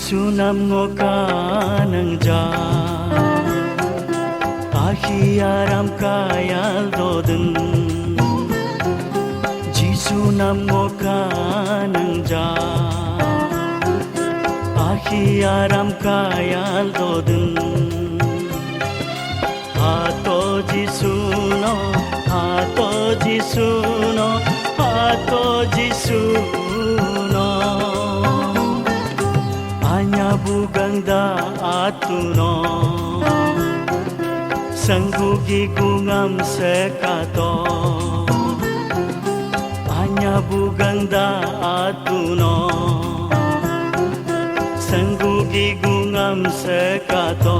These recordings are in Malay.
Jisunam kanang ja Ahiaram kayal dodun Jisunam kanang ja Ahiaram kayal dodun Hato Jisuno Hato Jisuno Hato Jisuno Anya bugangda atuno Sanggugi gungam sekato Anya bugangda atuno Sanggugi gungam sekato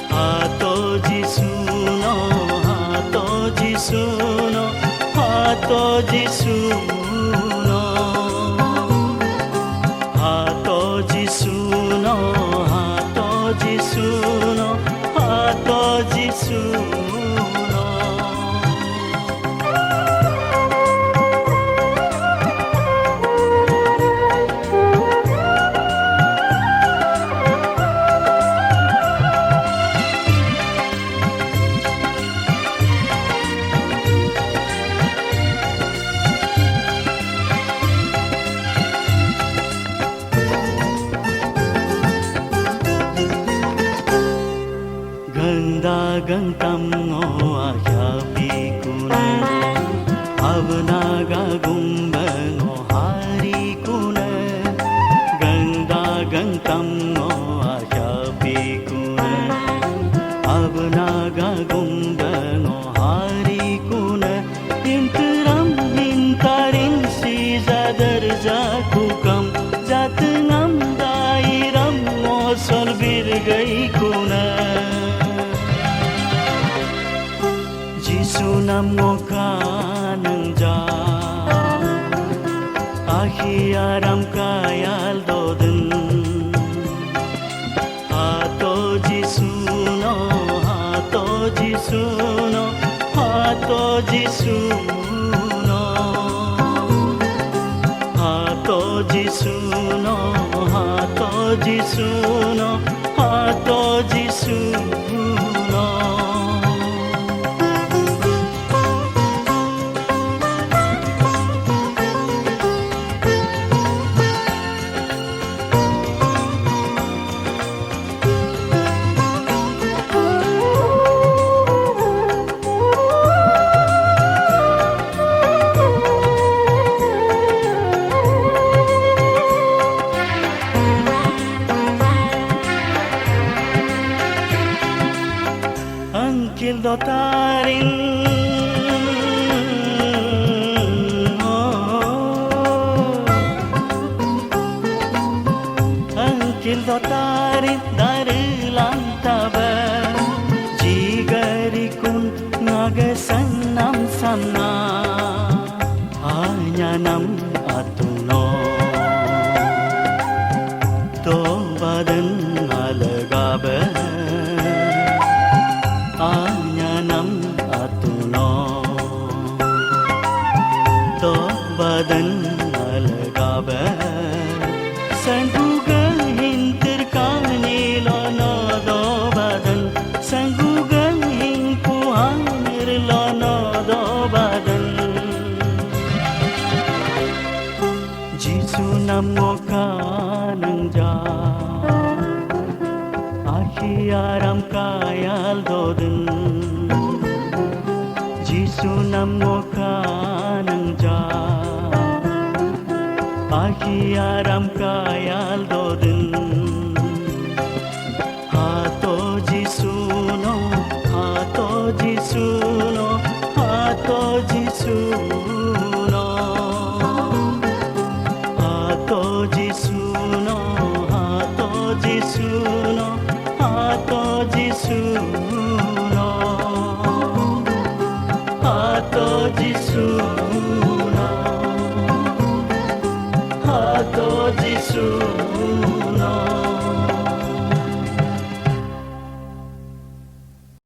Hato Jisuno Hato Jisuno Hato Jisuno Hato Jisuno Hato Jisuno Hato Jisuno Ganda gantam ngo ahyapi kuna Avnaga gumba ngo hari kuna Ganda gantam ngo ahyapi kuna Avnaga gumba ngo hari kuna Intaram intarin si zadar jakukam Jatngam dairam ngo solbir gai kuna Jisunam kanang ja Ahiaram kayal dodun Hato Jisuno Hato Jisuno Hato Jisuno Hato Jisuno Hato Jisuno Hato Jisuno Angkil dotarin Angkil dotarin dari lantaba Jigari kun nagasanam samna Hanya nam atuno To badan alagaba Anyanam atuno To badan alagaba Sangguga hintir kanilo no do badan Sangguga hinku hanir lo no do badan Jisunam kanang ja Ahiaram kayal dodun Jisunam kanang ja Ahiaram kayal dodun Hato Jisuno Hato Jisuno Hato Jisuno Hato Jisuno Hato Jisuno Hato Jisuno Hato Jisuno Hato Jisuno